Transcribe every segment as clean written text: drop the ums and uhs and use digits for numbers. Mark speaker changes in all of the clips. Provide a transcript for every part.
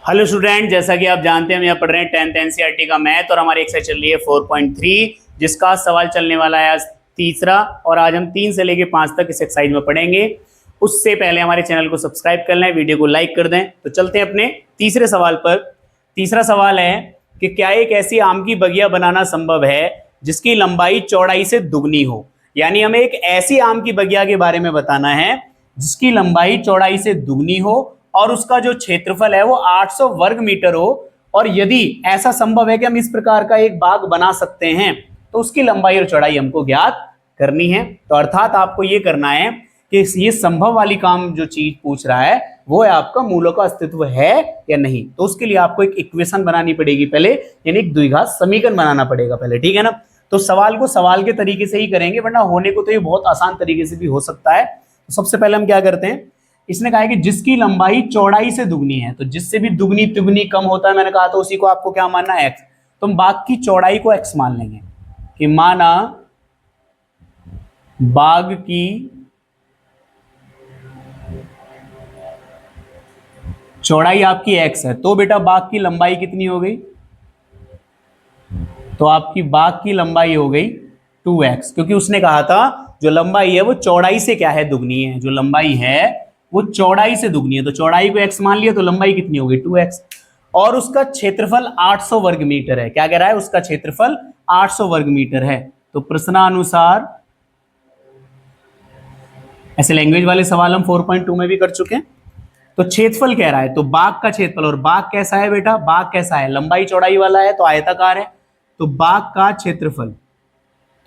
Speaker 1: Hello student, जैसा कि आप जानते हैं हम यहाँ पढ़ रहे हैं 10th एनसीईआरटी का मैथ और हमारी एक्सरसाइज चल रही है 4.3 जिसका सवाल चलने वाला है आज तीसरा। और आज हम 3 से लेके 5 तक इस एक्सरसाइज में पढ़ेंगे। उससे पहले हमारे चैनल को सब्सक्राइब कर लें, वीडियो को लाइक कर दें। तो चलते हैं अपने तीसरे सवाल पर। तीसरा सवाल है कि क्या एक ऐसी आम की बगिया बनाना संभव है जिसकी लंबाई चौड़ाई से दुगनी हो। यानी हमें एक ऐसी आम की बगिया के बारे में बताना है जिसकी लंबाई चौड़ाई से दुगनी हो और उसका जो क्षेत्रफल है वो 800 वर्ग मीटर हो। और यदि ऐसा संभव है कि हम इस प्रकार का एक बाग बना सकते हैं तो उसकी लंबाई और चौड़ाई हमको ज्ञात करनी है। तो अर्थात आपको ये करना है कि ये संभव वाली काम जो चीज पूछ रहा है वो है आपका मूलों का अस्तित्व है या नहीं। तो उसके लिए आपको एक इक्वेशन बनानी पड़ेगी पहले, यानी एक द्विघात समीकरण बनाना पड़ेगा पहले, ठीक है ना। तो सवाल को सवाल के तरीके से ही करेंगे, वरना होने को तो ये बहुत आसान तरीके से भी हो सकता है। तो सबसे पहले हम क्या करते हैं, इसने कहा है कि जिसकी लंबाई चौड़ाई से दुगनी है, तो जिससे भी दुगनी तिगुनी कम होता है मैंने कहा तो उसी को आपको क्या मानना है, एक्स। तो हम बाग की चौड़ाई को एक्स मान लेंगे कि माना बाग की चौड़ाई आपकी एक्स है, तो बेटा बाग की लंबाई कितनी हो गई, तो आपकी बाग की लंबाई हो गई 2x, क्योंकि उसने कहा था जो लंबाई है वो चौड़ाई से क्या है, दुगनी है। जो लंबाई है वो चौड़ाई से दुगनी है, तो चौड़ाई को x मान लिया तो लंबाई कितनी हो गई 2x। और उसका क्षेत्रफल 800 वर्ग मीटर है। क्या कह रहा है, उसका क्षेत्रफल 800 वर्ग मीटर है। तो प्रश्नानुसार, ऐसे लैंग्वेज वाले सवाल हम 4.2 में भी कर चुके हैं। तो क्षेत्रफल कह रहा है, तो बाग का क्षेत्रफल, और बाग कैसा है बेटा, बाग कैसा है, लंबाई चौड़ाई वाला है तो आयताकार है। तो बाग का क्षेत्रफल,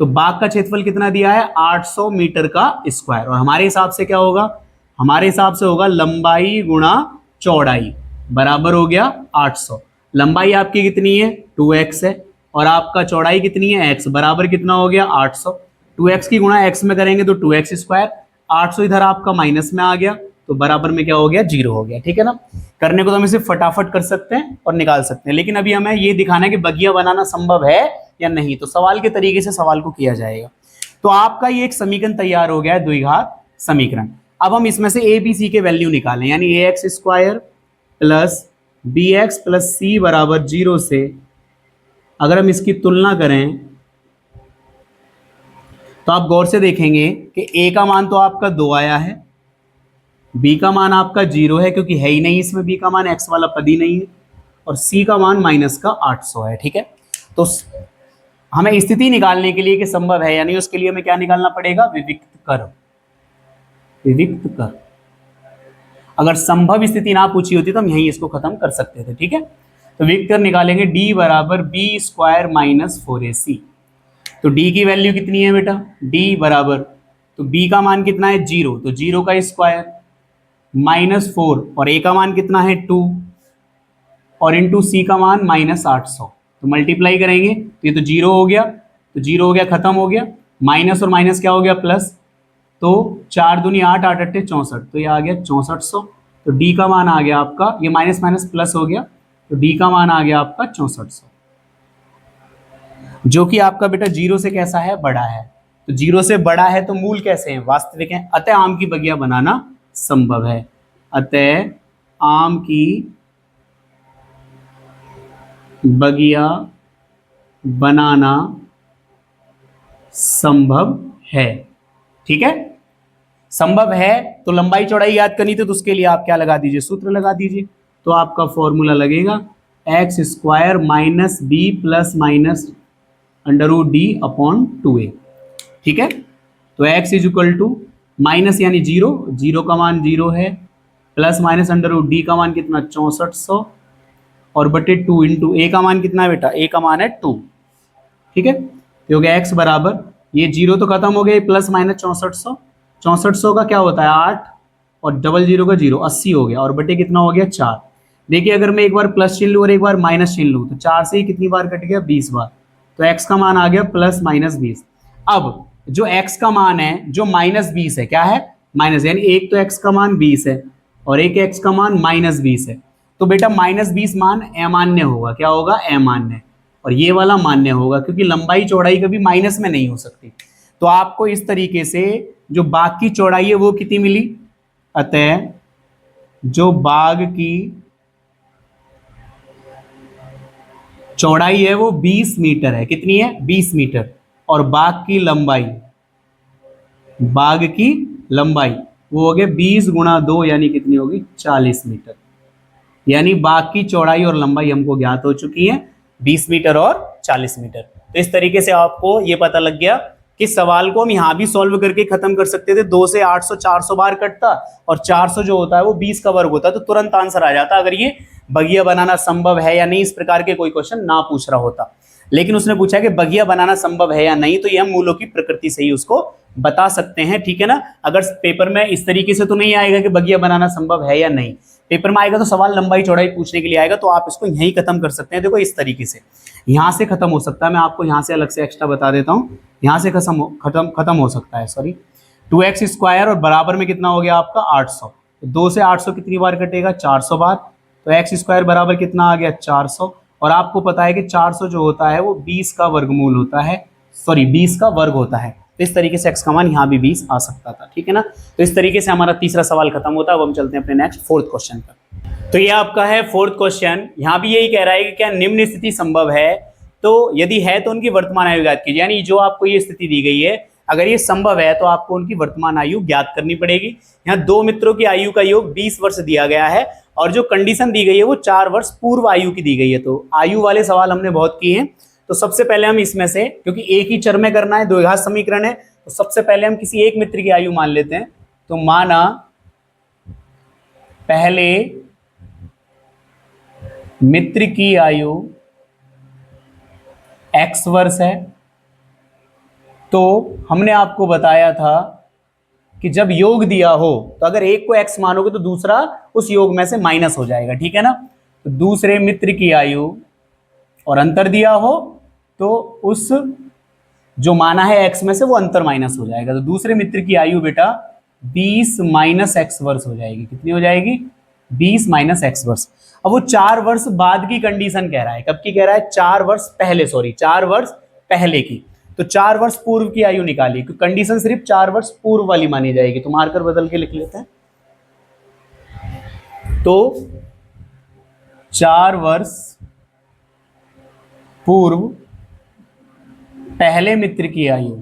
Speaker 1: तो बाग का क्षेत्रफल कितना दिया है 800 मीटर का स्क्वायर। और हमारे हिसाब से क्या होगा, हमारे हिसाब से होगा लंबाई गुणा चौड़ाई बराबर हो गया 800। लंबाई आपकी कितनी है 2x है और आपका चौड़ाई कितनी है x, बराबर कितना हो गया 800। 2x की गुणा x में करेंगे तो 2x स्क्वायर, 800 इधर आपका माइनस में आ गया तो बराबर में क्या हो गया 0 हो गया, ठीक है ना। करने को तो हम इसे फटाफट कर सकते हैं और निकाल सकते हैं, लेकिन अभी हमें ये दिखाना है कि बगिया बनाना संभव है या नहीं। तो सवाल के तरीके से सवाल को किया जाएगा। तो आपका ये एक समीकरण तैयार हो गया है, द्विघात समीकरण। अब हम इसमें से ए बी सी के वैल्यू निकालें, यानी a x square plus b x plus c बराबर 0 से अगर हम इसकी तुलना करें तो आप गौर से देखेंगे कि ए का मान तो आपका 2 आया है, बी का मान आपका 0 है क्योंकि है ही नहीं इसमें, बी का मान एक्स वाला पद ही नहीं है, और सी का मान माइनस का 800 है, ठीक है। तो हमें स्थिति निकालने के लिए कि संभव है यानी, उसके लिए हमें क्या निकालना पड़ेगा, विविक्त कर। विविक्त कर, अगर संभव स्थिति ना पूछी होती तो हम यहीं इसको खत्म कर सकते थे, ठीक है। तो विविक्त कर निकालेंगे, d बराबर बी स्क्वायर माइनस 4ac। तो d की वैल्यू कितनी है बेटा, d बराबर, तो b का मान कितना है 0, तो 0 का स्क्वायर माइनस 4, और a का मान कितना है 2, और इंटू c का मान माइनस 800। तो मल्टीप्लाई करेंगे तो ये तो 0 हो गया, तो 0 हो गया, खत्म हो गया। माइनस और माइनस क्या हो गया प्लस, तो 4 दूनी 8, 8 अट्ठे 64, तो ये आ गया 6400। तो d का मान आ गया आपका, ये माइनस माइनस प्लस हो गया, तो d का मान आ गया आपका 6400, जो कि आपका बेटा 0 से कैसा है, बड़ा है। तो 0 से बड़ा है तो मूल कैसे हैं, वास्तविक हैं। अतः आम की बगिया बनाना संभव है। अतः आम की बगिया बनाना संभव है, ठीक है। संभव है तो लंबाई चौड़ाई याद करनी थी, तो उसके लिए आप क्या लगा दीजिए, सूत्र लगा दीजिए। तो आपका फॉर्मूला लगेगा x square minus B plus minus under root D upon 2a, ठीक है। तो x is equal to minus यानी 0, 0 का मान 0 है, plus minus under root D का मान कितना 6400, और बटे 2 इंटू ए का मान कितना है बेटा, ए का मान है 2, ठीक है। तो हो गया x बराबर, ये 0 तो खत्म हो गया, प्लस माइनस 6400, 6400 का क्या होता है 8, और डबल 0 का 0, 80 हो गया, और बटे कितना हो गया 4। देखिए अगर मैं एक बार प्लस चिन्ह लूँ और एक बार माइनस चिन्ह लूँ तो 4 से ही कितनी बार कट गया, 20 बार। तो x का मान आ गया प्लस माइनस 20। अब जो x का मान है जो माइनस 20 है, क्या है माइनस, यानी एक तो x का मान 20 है और एक x का मान माइनस 20 है। तो बेटा माइनस 20 मान अमान्य होगा, क्या होगा अमान्य, और ये वाला मान्य होगा क्योंकि लंबाई चौड़ाई कभी माइनस में नहीं हो सकती। तो आपको इस तरीके से जो बाग की चौड़ाई है वो कितनी मिली, अतः जो बाग की चौड़ाई है वो 20 मीटर है, कितनी है 20 मीटर, और बाग की लंबाई वो हो गया 20 गुणा 2 यानी कितनी होगी 40 मीटर। यानी बाग की चौड़ाई और लंबाई हमको ज्ञात हो चुकी है 20 मीटर और 40 मीटर। तो इस तरीके से आपको ये पता लग गया कि सवाल को हम यहां भी सॉल्व करके खत्म कर सकते थे। 2 से 800 400 बार कटता और 400 जो होता है वो 20 का वर्ग होता है, तो तुरंत आंसर आ जाता अगर ये बगिया बनाना संभव है या नहीं, इस प्रकार के कोई क्वेश्चन ना पूछ रहा होता। लेकिन उसने पूछा कि बगिया बनाना संभव है या नहीं, तो ये हम मूलों की प्रकृति से ही उसको बता सकते हैं, ठीक है ना। अगर पेपर में इस तरीके से तो नहीं आएगा कि बगिया बनाना संभव है या नहीं, पेपर में आएगा तो सवाल लंबाई चौड़ाई पूछने के लिए आएगा, तो आप इसको यहीं खत्म कर सकते हैं। देखो इस तरीके से यहां से खत्म हो सकता है, मैं आपको यहां से अलग से एक्स्ट्रा बता देता हूं, यहां से खत्म हो सकता है, सॉरी 2x स्क्वायर और बराबर में कितना हो गया आपका 800, 2 से 800 कितनी बार कटेगा 400 बार, तो x स्क्वायर बराबर कितना आ गया 400, और आपको पता है कि 400 जो होता है वो 20 का वर्गमूल होता है, सॉरी 20 का वर्ग होता है। तो इस तरीके से x का मान यहाँ भी 20 आ सकता था, ठीक है ना। तो इस तरीके से हमारा तीसरा सवाल खत्म होता है। अब हम चलते हैं अपने नेक्स्ट फोर्थ क्वेश्चन पर। तो ये आपका है फोर्थ क्वेश्चन, यहाँ भी यही कह रहा है कि क्या निम्न स्थिति संभव है, तो यदि है तो उनकी वर्तमान आयु ज्ञात कीजिए। यानी जो आपको ये स्थिति दी गई है, अगर ये संभव है तो आपको उनकी वर्तमान आयु ज्ञात करनी पड़ेगी। यहाँ दो मित्रों की आयु का योग 20 वर्ष दिया गया है और जो कंडीशन दी गई है वो 4 वर्ष पूर्व आयु की दी गई है। तो आयु वाले सवाल हमने बहुत किए हैं, तो सबसे पहले हम इसमें से, क्योंकि एक ही चर में करना है, द्विघात समीकरण है, तो सबसे पहले हम किसी एक मित्र की आयु मान लेते हैं। तो माना पहले मित्र की आयु x वर्ष है, तो हमने आपको बताया था कि जब योग दिया हो तो अगर एक को x मानोगे तो दूसरा उस योग में से माइनस हो जाएगा, ठीक है ना। तो दूसरे मित्र की आयु और अंतर दिया हो तो उस जो माना है x में से वो अंतर माइनस हो जाएगा। तो दूसरे मित्र की आयु बेटा 20 माइनस x वर्ष हो जाएगी। कितनी हो जाएगी 20 माइनस x वर्ष। अब वो 4 वर्ष बाद की कंडीशन कह रहा है, कब की कह रहा है 4 वर्ष पहले, सॉरी 4 वर्ष पहले की। तो 4 वर्ष पूर्व की आयु निकाली, क्योंकि कंडीशन सिर्फ 4 वर्ष पूर्व वाली मानी जाएगी। तो मार्कर बदल के लिख लेते हैं। तो 4 वर्ष पूर्व पहले मित्र की आयु,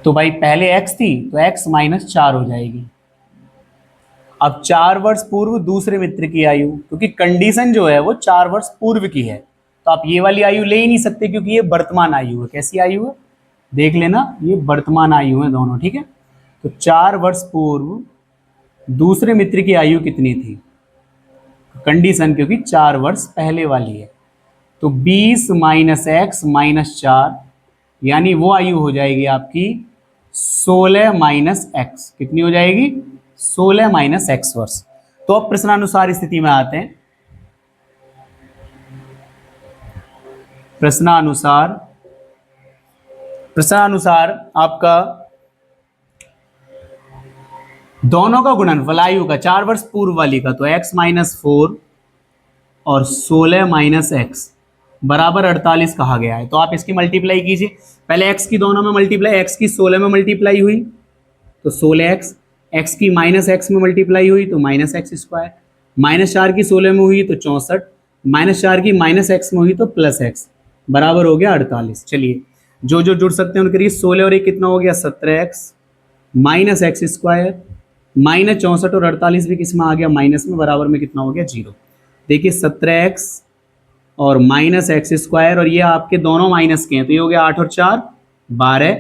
Speaker 1: तो भाई पहले x थी तो x माइनस 4 हो जाएगी। अब 4 वर्ष पूर्व दूसरे मित्र की आयु, क्योंकि कंडीशन जो है वो 4 वर्ष पूर्व की है, तो आप ये वाली आयु ले ही नहीं सकते क्योंकि ये वर्तमान आयु है। कैसी आयु है देख लेना, ये वर्तमान आयु है दोनों, ठीक है। तो 4 वर्ष पूर्व दूसरे मित्र की आयु कितनी थी, कंडीशन क्योंकि 4 वर्ष पहले वाली है, तो 20 माइनस एक्स माइनस 4, यानी वो आयु हो जाएगी आपकी 16 माइनस एक्स। कितनी हो जाएगी 16 माइनस एक्स वर्ष। तो अब प्रश्नानुसार स्थिति में आते हैं। प्रश्नानुसार आपका दोनों का गुणनफल आयु का 4 वर्ष पूर्व वाली का, तो x माइनस 4 और 16 माइनस एक्स बराबर 48 कहा गया है। तो आप इसकी मल्टीप्लाई कीजिए, पहले x की दोनों में मल्टीप्लाई, x की 16 में मल्टीप्लाई हुई तो 16x, x की माइनस एक्स में मल्टीप्लाई हुई तो माइनस एक्स स्क्वायर, माइनस 4 की 16 में हुई तो 64, माइनस 4 की माइनस एक्स में हुई तो प्लस एक्स, बराबर हो गया 48। चलिए जो जो जुड़ सकते हैं उनके लिए 16 और 1 कितना हो गया 17x minus x square, minus 64 और 48 भी किस में आ गया माइनस में, बराबर में कितना हो गया 0। देखिए 17x और माइनस एक्स स्क्वायर, और ये आपके दोनों माइनस के हैं, तो ये हो गया 8 और 4 12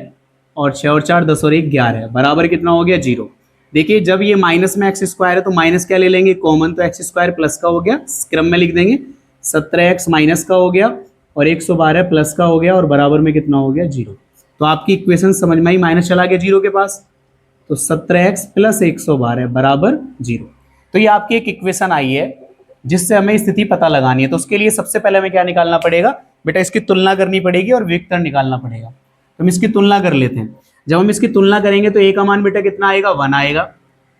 Speaker 1: और 6 और 4 10 और 1 11, बराबर कितना हो गया 0। देखिए जब ये माइनस में एक्स स्क्वायर है तो माइनस क्या ले लेंगे कॉमन, तो एक्स स्क्वायर प्लस का हो गया, क्रम में लिख देंगे 17x माइनस का हो गया और 112 प्लस का हो गया और बराबर में कितना हो गया 0। तो आपकी इक्वेशन समझ में आई, माइनस चला गया 0 के पास, तो 17x प्लस 112 बराबर 0। तो ये आपकी एक इक्वेशन आई है जिससे हमें स्थिति पता लगानी है। तो उसके लिए सबसे पहले हमें क्या निकालना पड़ेगा बेटा, इसकी तुलना करनी पड़ेगी और विकर्ण निकालना पड़ेगा। तो हम इसकी तुलना कर लेते हैं। जब हम इसकी तुलना करेंगे तो a का मान बेटा कितना आएगा 1 आएगा,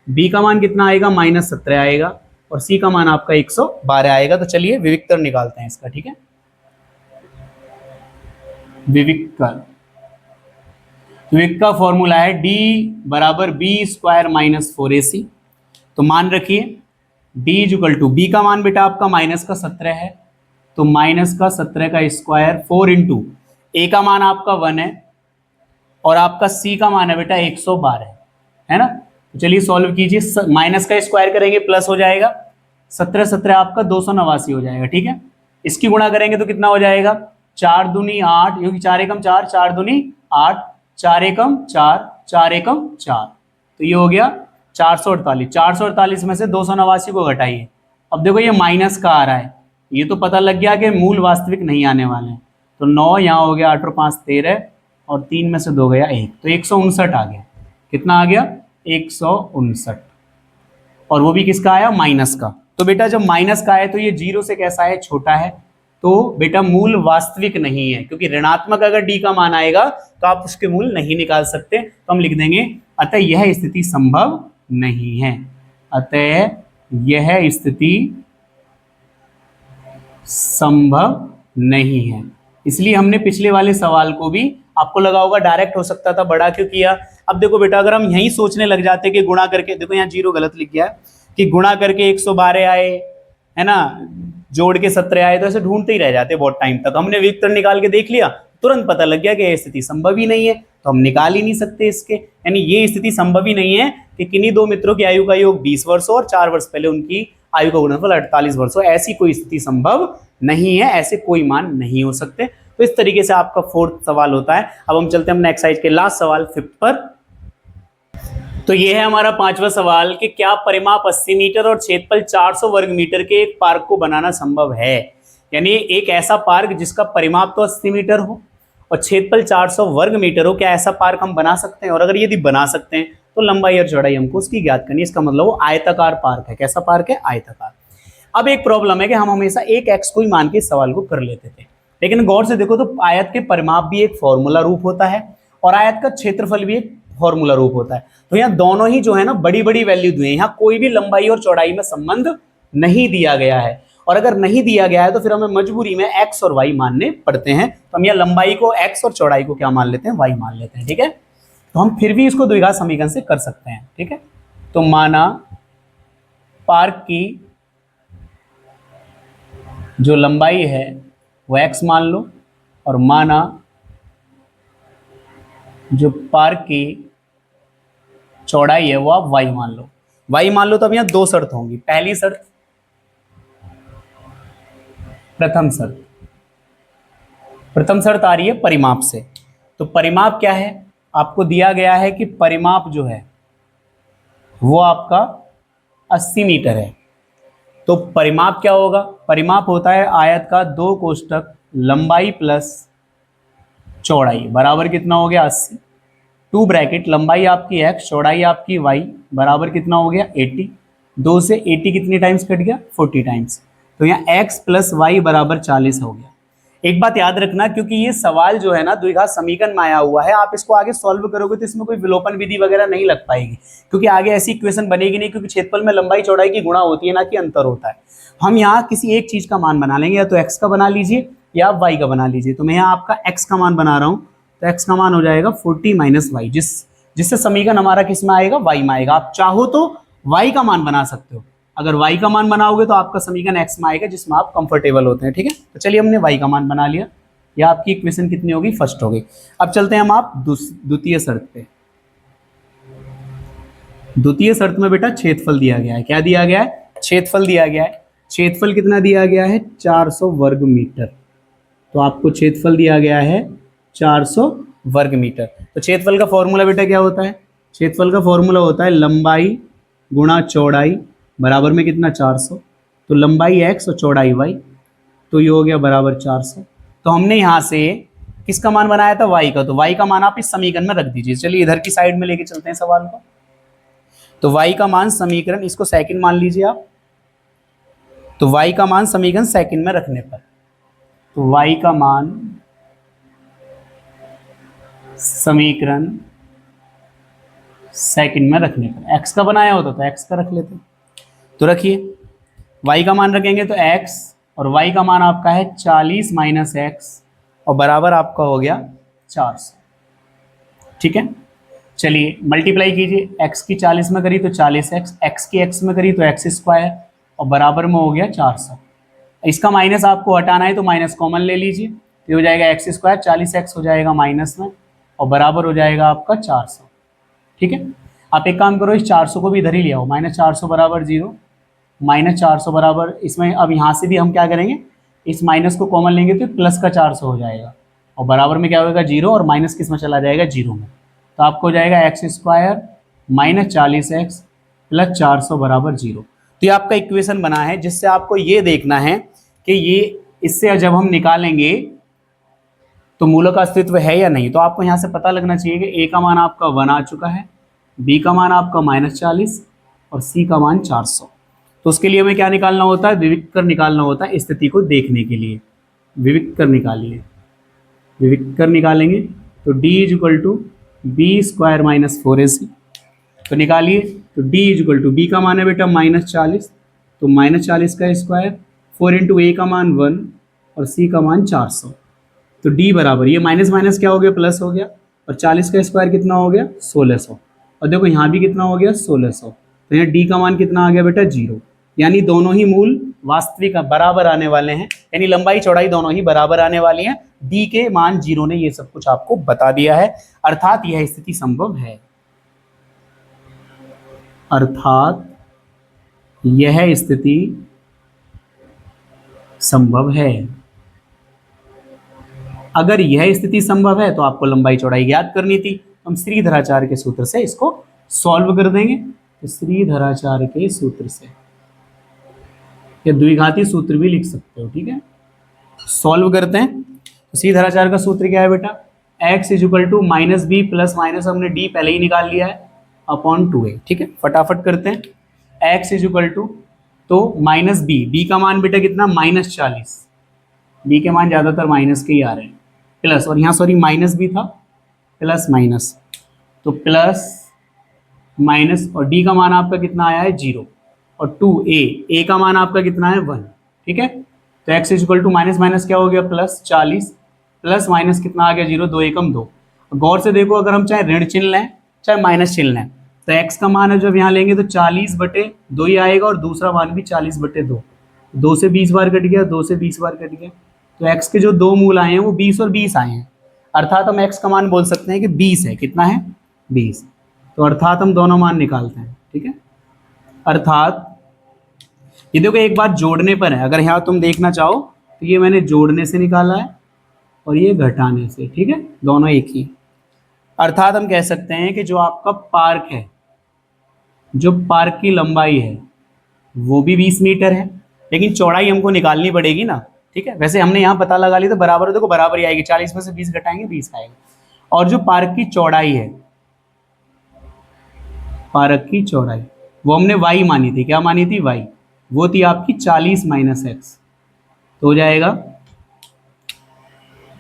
Speaker 1: b का मान कितना आएगा माइनस 17 आएगा और c का मान आपका 112 आएगा। तो चलिए विविक्तर निकालते हैं इसका, ठीक है। विविक्तर का फॉर्मूला है d बराबर बी स्क्वायर माइनस 4ac। तो मान रखिए d इक्वल टू बी का मान बेटा आपका माइनस का 17 है, तो माइनस का 17 का स्क्वायर 4 इंटू ए का मान आपका 1 है और आपका सी का मान है बेटा 112 है ना। तो चलिए सॉल्व कीजिए, माइनस का स्क्वायर करेंगे प्लस हो जाएगा, 17 17 आपका 289 हो जाएगा। ठीक है, इसकी गुणा करेंगे तो कितना हो जाएगा, 4 दूनी 8, क्योंकि 4 एकम 4, 4 दूनी 8, 4 एकम 4, 4 एकम 4, तो ये हो गया 448। 448 में से 289 को घटाइए, अब देखो ये माइनस का आ रहा है, ये तो पता लग गया कि मूल वास्तविक नहीं आने वाले हैं। तो 9 यहाँ हो गया, 8 और 5 13 और 3 में से 2 गया 1, तो 159 आ गया। कितना आ गया, 159, और वो भी किसका आया, माइनस का। तो बेटा जब माइनस का है तो ये जीरो से कैसा है, छोटा है, तो बेटा मूल वास्तविक नहीं है, क्योंकि ऋणात्मक अगर डी का मान आएगा तो आप उसके मूल नहीं निकाल सकते। तो हम लिख देंगे अतः यह स्थिति संभव नहीं है, अतः यह स्थिति संभव नहीं है। इसलिए हमने पिछले वाले सवाल को भी, आपको लगा होगा डायरेक्ट हो सकता था, बड़ा क्यों किया। अब देखो बेटा अगर हम यही सोचने लग जाते कि गुणा करके, देखो यहाँ जीरो गलत लिख गया है, कि गुणा करके 112 आए है ना, जोड़ के 17 आए, तो ऐसे ढूंढते ही रह जाते बहुत टाइम तक। हमने विकर्ण निकाल के देख लिया, तुरंत पता लग गया कि यह स्थिति संभव ही नहीं है, तो हम निकाल ही नहीं सकते इसके। यानी ये स्थिति संभव ही नहीं है कि किन्हीं दो मित्रों की आयु का योग 20 वर्ष हो और 4 वर्ष पहले उनकी आयु का गुणनफल 48 वर्ष हो, ऐसी कोई स्थिति संभव नहीं है, ऐसे कोई मान नहीं हो सकते। तो इस तरीके से आपका फोर्थ सवाल होता है। अब हम चलते हैं अपने एक्सरसाइज के लास्ट सवाल 5th पर। तो ये है हमारा 5वां सवाल कि क्या परिमाप 80 मीटर और क्षेत्रफल 400 वर्ग मीटर के एक पार्क को बनाना संभव है। यानी एक ऐसा पार्क जिसका परिमाप तो 80 मीटर हो और क्षेत्रफल 400 वर्ग मीटर हो, क्या ऐसा पार्क हम बना सकते हैं। और अगर यदि बना सकते हैं तो लंबाई और चौड़ाई हमको उसकी ज्ञात करनी है। इसका मतलब वो आयताकार पार्क है। कैसा पार्क है, आयताकार। अब एक प्रॉब्लम है कि हम हमेशा एक एक्स को ही मान के इस सवाल को कर लेते थे, लेकिन गौर से देखो तो आयत के परिमाप भी एक फॉर्मूला रूप होता है और आयत का क्षेत्रफल भी एक फॉर्मूला रूप होता है। तो यहाँ दोनों ही जो है ना बड़ी बड़ी वैल्यू दी है, यहाँ कोई भी लंबाई और चौड़ाई में संबंध नहीं दिया गया है। और अगर नहीं दिया गया है तो फिर हमें मजबूरी में एक्स और वाई मानने पड़ते हैं। तो हम यहाँ लंबाई को एक्स और चौड़ाई को क्या मान लेते हैं, वाई मान लेते हैं। ठीक है, तो हम फिर भी इसको द्विघात समीकरण से कर सकते हैं। ठीक है, तो माना पार्क की जो लंबाई है वो एक्स मान लो और माना जो पार्क की चौड़ाई है वो आप वाई मान लो। वाई मान लो तो अब यहाँ दो शर्त होंगी। पहली शर्त, प्रथम शर्त आ रही है परिमाप से। तो परिमाप क्या है, आपको दिया गया है कि परिमाप जो है वो आपका 80 मीटर है। तो परिमाप क्या होगा, परिमाप होता है आयत का 2 कोष्ठक लंबाई प्लस चौड़ाई बराबर कितना हो गया 80, 2 ब्रैकेट लंबाई आपकी x चौड़ाई आपकी y बराबर कितना हो गया 80। 2 से 80 कितनी टाइम्स कट गया 40 टाइम्स। तो यहाँ x प्लस वाई बराबर 40 हो गया। एक बात याद रखना, क्योंकि ये सवाल जो है ना द्विघात समीकरण में आया हुआ है, आप इसको आगे सॉल्व करोगे तो इसमें कोई विलोपन विधि वगैरह नहीं लग पाएगी, क्योंकि आगे ऐसी इक्वेशन बनेगी नहीं, क्योंकि क्षेत्रफल में लंबाई चौड़ाई की गुणा होती है ना कि अंतर होता है। हम यहाँ किसी एक चीज का मान बना लेंगे, या तो x का बना लीजिए या आप y का बना लीजिए। तो मैं यहाँ आपका x का मान बना रहा हूँ, तो x का मान हो जाएगा 40 माइनस वाई, जिससे समीकरण हमारा किस में आएगा, y में आएगा। आप चाहो तो y का मान बना सकते हो, अगर y का मान बनाओगे तो आपका समीकरण x में आएगा जिसमें आप कंफर्टेबल होते हैं। ठीक है, तो चलिए हमने y का मान बना लिया, या आपकी इक्वेशन कितनी होगी, फर्स्ट होगी। अब चलते हैं हम आप द्वितीय शर्त पे। द्वितीय शर्त में बेटा क्षेत्रफल दिया गया है। क्या दिया गया है, क्षेत्रफल दिया गया है। क्षेत्रफल कितना दिया गया है 400 वर्ग मीटर। तो आपको क्षेत्रफल दिया गया है 400 वर्ग मीटर। तो क्षेत्रफल का फॉर्मूला बेटा क्या होता है, क्षेत्रफल का फॉर्मूला होता है लंबाई गुणा चौड़ाई बराबर में कितना 400। तो लंबाई x और चौड़ाई y, तो ये हो गया बराबर 400। तो हमने यहाँ से किसका मान बनाया था, y का। तो y का मान आप इस समीकरण में रख दीजिए। चलिए इधर की साइड में लेके चलते हैं सवाल को। तो y का मान समीकरण, इसको सेकंड मान लीजिए आप। तो y का मान समीकरण सेकंड में रखने पर, तो y का मान समीकरण सेकंड में रखने पर, x का बनाया होता तो x का रख लेते। तो रखिए y का मान रखेंगे तो x, और y का मान आपका है 40 माइनस x, और बराबर आपका हो गया 400। ठीक है, चलिए मल्टीप्लाई कीजिए। x की 40 में करी तो 40x, x की x में करी तो x स्क्वायर, और बराबर में हो गया 400। इसका माइनस आपको हटाना है तो माइनस कॉमन ले लीजिए, तो हो जाएगा एक्स स्क्वायर, 40x हो जाएगा माइनस में और बराबर हो जाएगा आपका 400। ठीक है, आप एक काम करो, इस 400 को भी इधर ही ले आओ, -400 बराबर 0, -400 बराबर, इसमें अब यहाँ से भी हम क्या करेंगे, इस माइनस को कॉमन लेंगे तो प्लस का 400 हो जाएगा और बराबर में क्या होगा 0 और माइनस किस में चला जाएगा 0 में, तो आपको हो जाएगा एक्स स्क्वायर -40x प्लस 400 बराबर 0। तो ये आपका इक्वेशन बना है जिससे आपको ये देखना है कि ये इससे जब हम निकालेंगे तो मूलों का अस्तित्व है या नहीं। तो आपको यहाँ से पता लगना चाहिए कि a का मान आपका 1 आ चुका है, b का मान आपका -40 और c का मान 400। तो उसके लिए हमें क्या निकालना होता है, विविक्त कर निकालना होता है स्थिति को देखने के लिए। विविक्त कर निकालिए, विविक्त कर निकालेंगे तो d = b² - 4ac, तो निकालिए, तो d = b का मान है बेटा -40, तो -40 का स्क्वायर, 4 × a का मान 1 और c का मान 400, तो d बराबर, ये माइनस माइनस क्या हो गया प्लस हो गया, और 40 का स्क्वायर कितना हो गया 1600, और देखो यहाँ भी कितना हो गया 1600, तो यहाँ d का मान कितना आ गया बेटा 0, यानी दोनों ही मूल वास्तविक बराबर आने वाले हैं, यानी लंबाई चौड़ाई दोनों ही बराबर आने वाली हैं। d के मान 0 ने ये सब कुछ आपको बता दिया है, अर्थात यह स्थिति संभव है, अर्थात यह स्थिति संभव है। अगर यह स्थिति संभव है तो आपको लंबाई चौड़ाई ज्ञात करनी थी, हम श्रीधराचार्य के सूत्र से इसको सॉल्व कर देंगे। तो श्रीधराचार्य के सूत्र से, या द्विघाती सूत्र भी लिख सकते हो, ठीक है, सॉल्व करते हैं। तो श्रीधराचार्य का सूत्र क्या है बेटा, x = -b प्लस माइनस हमने d पहले ही निकाल लिया है अपॉन 2a, ठीक है, फटाफट करते हैं। x = तो -b का मान बेटा कितना -40, b के मान ज़्यादातर माइनस के ही आ रहे हैं, प्लस, और यहाँ सॉरी माइनस भी था, प्लस माइनस, तो प्लस माइनस, और d का मान आपका कितना आया है 0, और 2a का मान आपका कितना है 1, ठीक है। तो x = माइनस माइनस क्या हो गया +40, प्लस माइनस कितना आ गया 0, 2 एकम 2। गौर से देखो, अगर हम चाहे ऋण चिन्ह लें चाहे माइनस चिन्ह लें, तो x का मान है जब यहाँ लेंगे तो 40/2 ही आएगा, और दूसरा मान भी 40/2, 2 से 20 बार कट गया, 2 से 20 बार कट गया, तो x के जो दो मूल आए हैं वो 20 और 20 आए हैं, अर्थात हम x का मान बोल सकते हैं कि 20 है, कितना है 20, तो अर्थात हम दोनों मान निकालते हैं, ठीक है। अर्थात ये देखो एक बात जोड़ने पर है, अगर यहाँ तुम देखना चाहो तो ये मैंने जोड़ने से निकाला है और ये घटाने से, ठीक है, दोनों एक ही। अर्थात हम कह सकते हैं कि जो आपका पार्क है, जो पार्क की लंबाई है वो भी 20 मीटर है, लेकिन चौड़ाई हमको निकालनी पड़ेगी ना, ठीक है। वैसे हमने यहाँ पता लगा लिया तो बराबर, देखो बराबर ही आएगी, 40 में से 20 घटाएंगे 20 आएगा। और जो पार्क की चौड़ाई है, पार्क की चौड़ाई वो हमने y मानी थी, क्या मानी थी y, वो थी आपकी 40 - x, तो हो जाएगा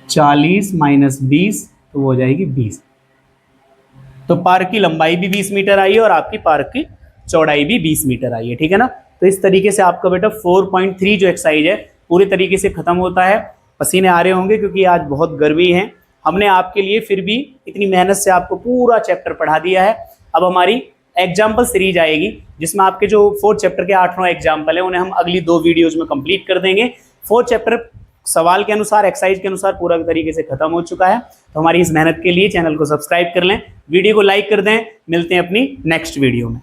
Speaker 1: 40 - 20, तो वो हो जाएगी 20। तो पार्क की लंबाई भी 20 मीटर आई है और आपकी पार्क की चौड़ाई भी 20 मीटर आई है, ठीक है ना। तो इस तरीके से आपका बेटा 4.3 जो एक्सरसाइज है पूरे तरीके से खत्म होता है। पसीने आ रहे होंगे क्योंकि आज बहुत गर्मी है, हमने आपके लिए फिर भी इतनी मेहनत से आपको पूरा चैप्टर पढ़ा दिया है। अब हमारी एग्जाम्पल सीरीज आएगी जिसमें आपके जो 4th चैप्टर के 8-9 एग्जाम्पल है उन्हें हम अगली 2 वीडियोज में कंप्लीट कर देंगे। 4th चैप्टर सवाल के अनुसार, एक्सरसाइज के अनुसार पूरा तरीके से खत्म हो चुका है। तो हमारी इस मेहनत के लिए चैनल को सब्सक्राइब कर लें, वीडियो को लाइक कर दें। मिलते हैं अपनी नेक्स्ट वीडियो में।